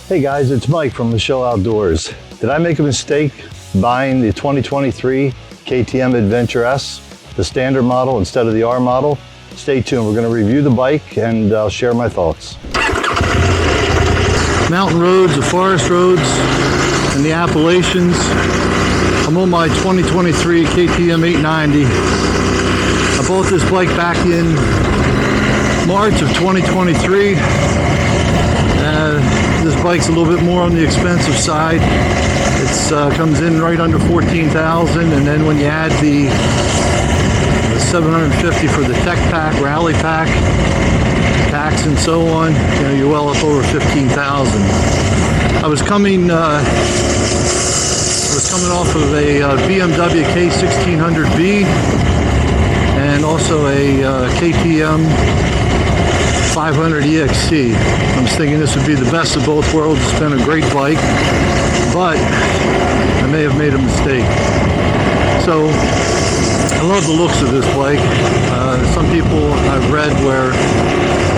Hey guys, it's Mike from Michelle Outdoors. Did I make a mistake buying the 2023 KTM Adventure S, the standard model instead of the R model? Stay tuned, we're going to review the bike and I'll share my thoughts. Mountain roads, the forest roads, and the Appalachians. I'm on my 2023 KTM 890. I bought this bike back in March of 2023. This bike's a little bit more on the expensive side. It comes in right under $14,000, and then when you add the $750 for the tech pack, rally pack, tax and so on, you know, you're well up over $15,000. I was coming off of a BMW K1600B and also a KTM 500 EXC. I was thinking this would be the best of both worlds. It's been a great bike, but I may have made a mistake. So I love the looks of this bike. Some people I've read where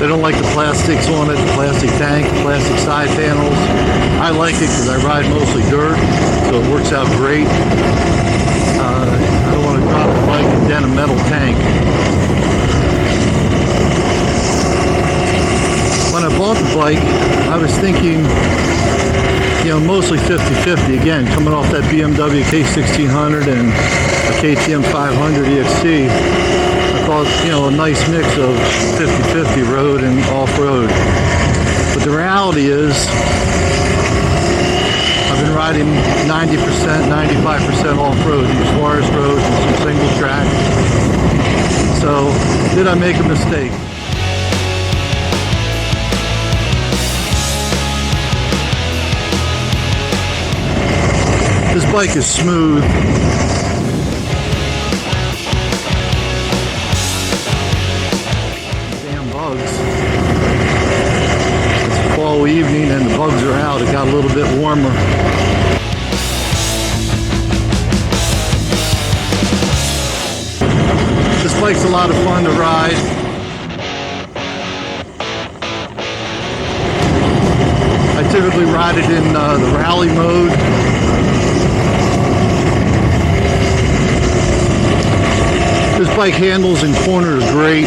they don't like the plastics on it, the plastic tank, the plastic side panels. I like it because I ride mostly dirt, so it works out great. I don't want to drop the bike and dent a metal tank. When I bought the bike, I was thinking, you know, mostly 50-50. Again, coming off that BMW K1600 and a KTM 500 EXC, I thought, you know, a nice mix of 50-50 road and off-road. But the reality is, I've been riding 90%, 95% off-road, these forest roads and some single track. So, did I make a mistake? This bike is smooth. Damn bugs. It's a fall evening and the bugs are out. It got a little bit warmer. This bike's a lot of fun to ride. I typically ride it in the rally mode. This bike handles in corners great.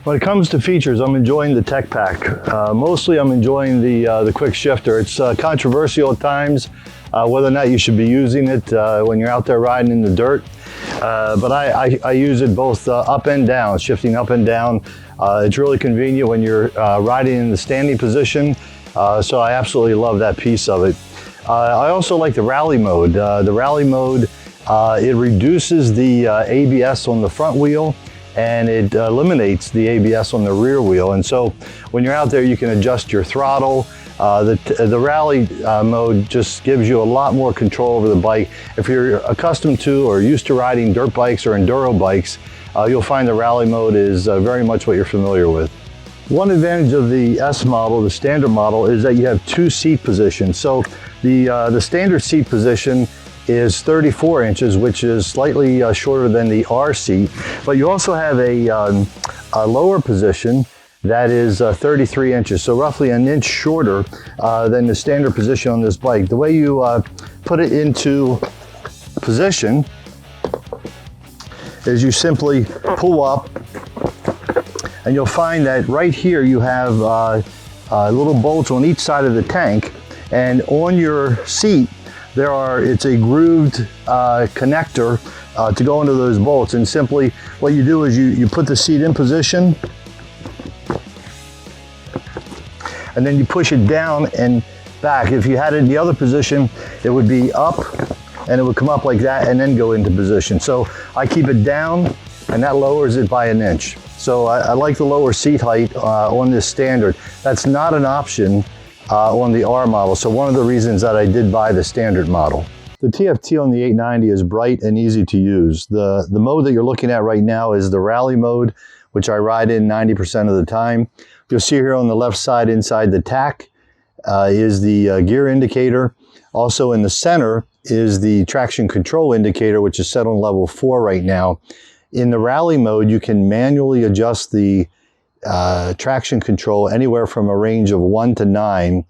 When it comes to features, I'm enjoying the tech pack. Mostly I'm enjoying the quick shifter. It's controversial at times whether or not you should be using it when you're out there riding in the dirt. But I use it both up and down, shifting up and down. It's really convenient when you're riding in the standing position, so I absolutely love that piece of it. I also like the rally mode. The rally mode, it reduces the ABS on the front wheel and it eliminates the ABS on the rear wheel. And so when you're out there, you can adjust your throttle. The rally mode just gives you a lot more control over the bike. If you're accustomed to or used to riding dirt bikes or enduro bikes, you'll find the rally mode is very much what you're familiar with. One advantage of the S model, the standard model, is that you have two seat positions. So the standard seat position is 34 inches, which is slightly shorter than the R seat, but you also have a lower position that is 33 inches, so roughly an inch shorter than the standard position on this bike. The way you put it into position is you simply pull up, and you'll find that right here you have little bolts on each side of the tank, and on your seat it's a grooved connector to go into those bolts. And simply what you do is you put the seat in position, and then you push it down and back. If you had it in the other position, it would be up and it would come up like that and then go into position. So I keep it down and that lowers it by an inch. So I like the lower seat height on this standard. That's not an option on the R model. So one of the reasons that I did buy the standard model. The TFT on the 890 is bright and easy to use. The mode that you're looking at right now is the rally mode, which I ride in 90% of the time. You'll see here on the left side inside the tack, is the gear indicator. Also in the center is the traction control indicator, which is set on level 4 right now. In the rally mode, you can manually adjust the traction control anywhere from a range of 1 to 9,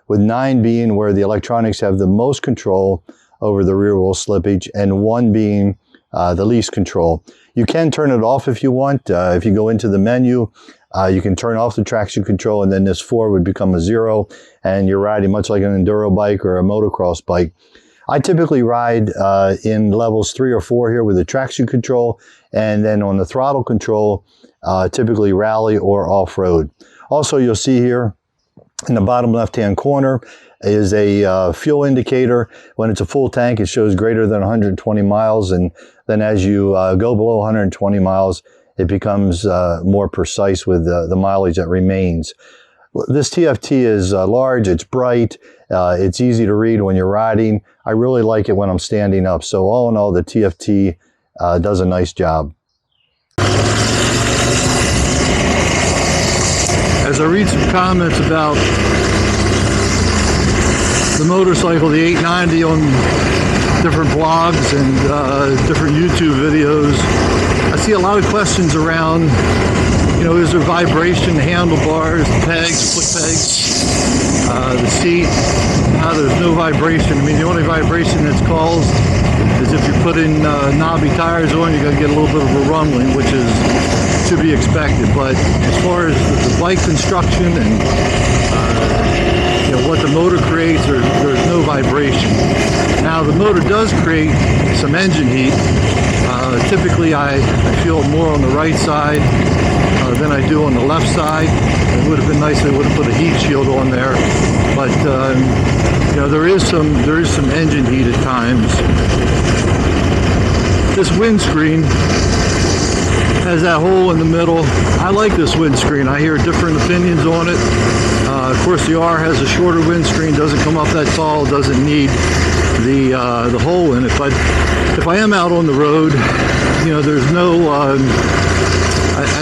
with 9 being where the electronics have the most control over the rear wheel slippage, and 1 being the least control. You can turn it off if you want. If you go into the menu, you can turn off the traction control, and then this 4 would become a 0, and you're riding much like an enduro bike or a motocross bike. I typically ride in levels 3 or 4 here with the traction control, and then on the throttle control, typically rally or off-road. Also, you'll see here in the bottom left-hand corner is a fuel indicator. When it's a full tank, it shows greater than 120 miles, and then as you go below 120 miles, it becomes more precise with the mileage that remains. This TFT is large, it's bright, it's easy to read when you're riding. I really like it when I'm standing up. So all in all, the TFT does a nice job. As I read some comments about the motorcycle, the 890, on different blogs and different YouTube videos, I see a lot of questions around, you know, is there vibration, the handlebars, the pegs, foot pegs, the seat? No, there's no vibration. I mean, the only vibration that's caused is if you're putting knobby tires on, you're going to get a little bit of a rumbling, which is to be expected. But as far as the bike construction and you know, what the motor creates, there's no vibration. Now, the motor does create some engine heat. Typically, I feel it more on the right side than I do on the left side. It would have been nice if they would have put a heat shield on there, but you know, there is some engine heat at times. This windscreen has that hole in the middle. I like this windscreen. I hear different opinions on it. Of course, the R has a shorter windscreen, doesn't come up that tall, doesn't need the hole in it. But if I am out on the road, you know, there's no, I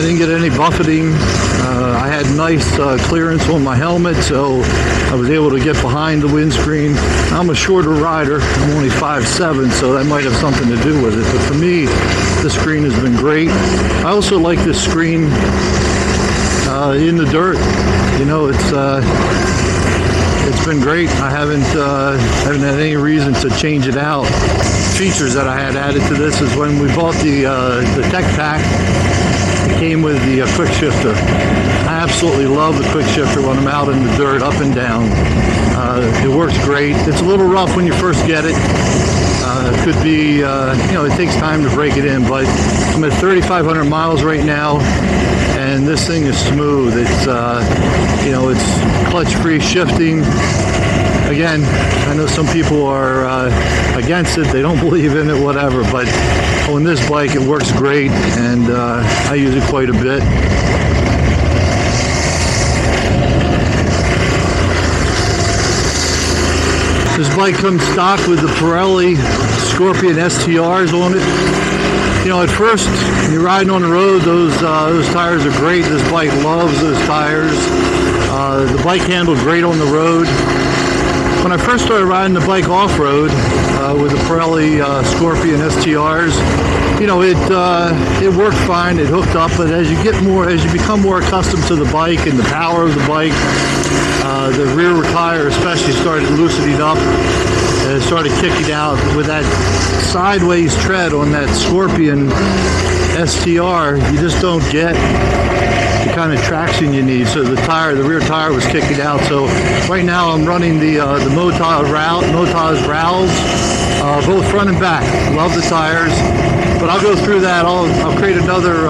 didn't get any buffeting. I had nice clearance on my helmet, so I was able to get behind the windscreen. I'm a shorter rider. I'm only 5'7", so that might have something to do with it. But for me, the screen has been great. I also like this screen in the dirt. You know, it's been great. I haven't had any reason to change it out. Features that I had added to this is when we bought the tech pack, it came with the quick shifter. I absolutely love the quick shifter when I'm out in the dirt, up and down. It works great. It's a little rough when you first get it. It could be, you know, it takes time to break it in, but I'm at 3,500 miles right now, and this thing is smooth. It's, you know, it's clutch-free shifting. Again, I know some people are against it, they don't believe in it, whatever, but on this bike it works great, and I use it quite a bit. This bike comes stock with the Pirelli Scorpion STRs on it. You know, at first, when you're riding on the road, those tires are great. This bike loves those tires. The bike handled great on the road. When I first started riding the bike off-road with the Pirelli Scorpion STRs, you know, it worked fine, it hooked up, but as you become more accustomed to the bike and the power of the bike, the rear tire especially started loosening up and it started kicking out. With that sideways tread on that Scorpion STR, you just don't get the kind of traction you need. So the rear tire was kicking out. So right now I'm running the Motaz Rowls, both front and back. Love the tires, but I'll go through that. I'll create another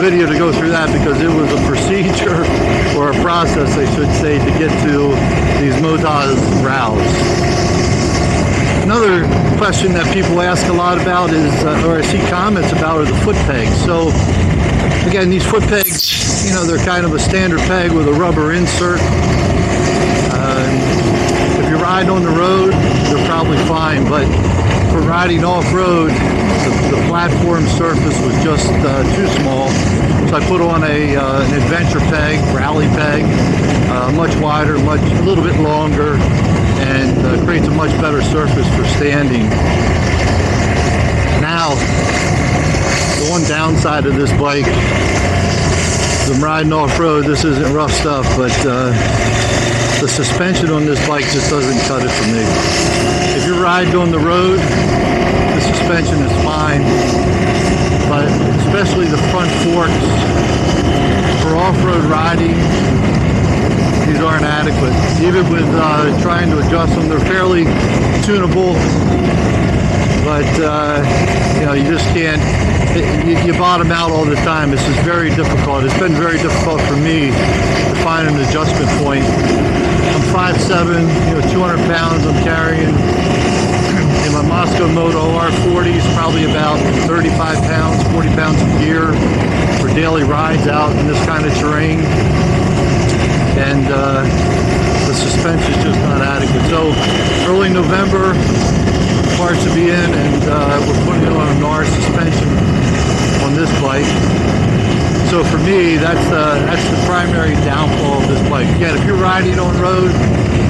video to go through that, because it was a procedure, or a process I should say, to get to these Motaz Rowls. Another question that people ask a lot about is, or I see comments about, are the foot pegs. So again, these foot pegs, you know, they're kind of a standard peg with a rubber insert. If you're riding on the road, they're probably fine, but for riding off-road, the platform surface was just too small. So I put on an adventure peg, rally peg, much wider, a little bit longer, and creates a much better surface for standing. Now, the one downside of this bike, I'm riding off-road, this isn't rough stuff, but the suspension on this bike just doesn't cut it for me. If you're riding on the road, the suspension is fine, but especially the front forks for off-road riding, these aren't adequate. Even with trying to adjust them, they're fairly tunable, but you know, you just can't, you bottom out all the time. This is very difficult. It's been very difficult for me to find an adjustment point. I'm 5'7", you know, 200 pounds I'm carrying. In my Moscow Moto R40s, probably about 35 pounds, 40 pounds of gear for daily rides out in this kind of terrain. And the suspension is just not adequate. So early November, parts to be in, and we're putting it on an R suspension on this bike. So for me, that's the primary downfall of this bike. Again, if you're riding on road,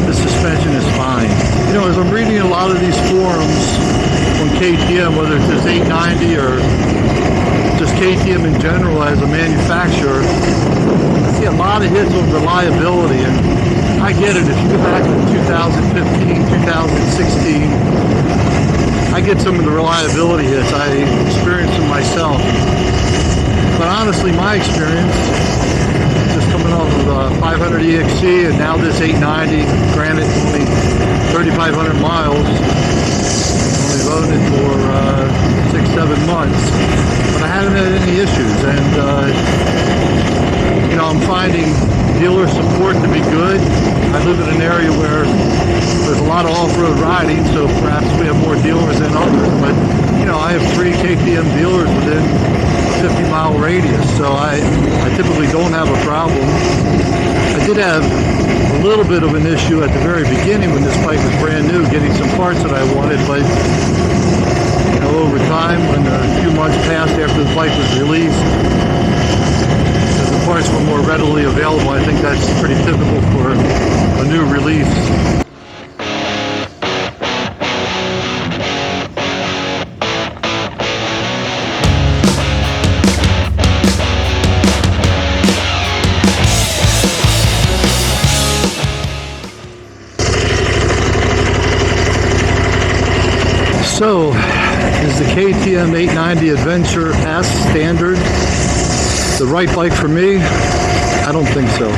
the suspension is fine. You know, as I'm reading a lot of these forums on KTM, whether it's this 890 or just KTM in general as a manufacturer, I see a lot of hits on reliability, and I get it. If you go back to 2015, 2016, I get some of the reliability hits. I experienced them myself. But honestly, my experience, just coming off of a 500 EXC and now this 890, granted only 3,500 miles, only rode it for 6-7 months, but I haven't had any issues. And you know, I'm finding dealer support to be good. I live in an area where there's a lot of off-road riding, so perhaps we have more dealers than others. But you know, I have 3 KTM dealers within 50-mile radius, so I typically don't have a problem. I did have a little bit of an issue at the very beginning when this bike was brand new, getting some parts that I wanted, but you know, over time, when a few months passed after the bike was released, as the parts were more readily available. I think that's pretty typical for a new release. So, is the KTM 890 Adventure S Standard the right bike for me? I don't think so.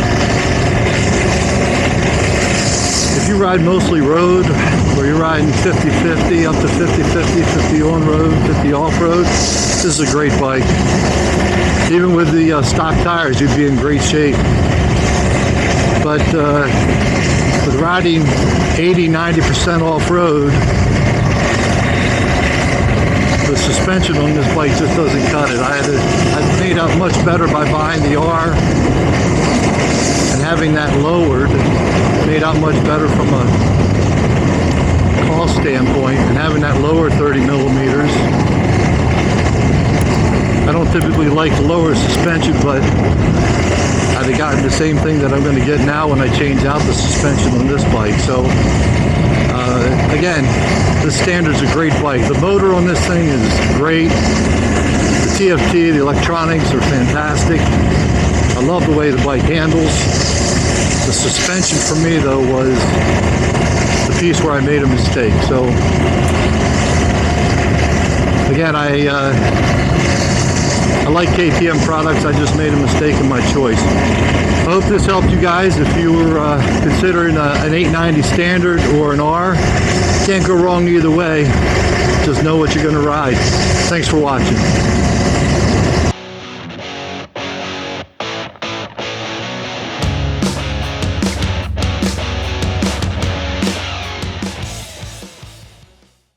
If you ride mostly road, where you're riding 50-50, up to 50-50, 50 on road, 50 off road, this is a great bike. Even with the stock tires, you'd be in great shape. But with riding 80-90% off road, the suspension on this bike just doesn't cut it. I made out much better by buying the R and having that lowered. Made out much better from a cost standpoint, and having that lower 30 millimeters. I don't typically like the lower suspension, but I'd have gotten the same thing that I'm going to get now when I change out the suspension on this bike. So again, this Standard's a great bike. The motor on this thing is great. The TFT, the electronics are fantastic. I love the way the bike handles. The suspension for me, though, was the piece where I made a mistake. So again, I like KTM products. I just made a mistake in my choice. I hope this helped you guys. If you were considering an 890 Standard or an R, can't go wrong either way. Just know what you're going to ride. Thanks for watching.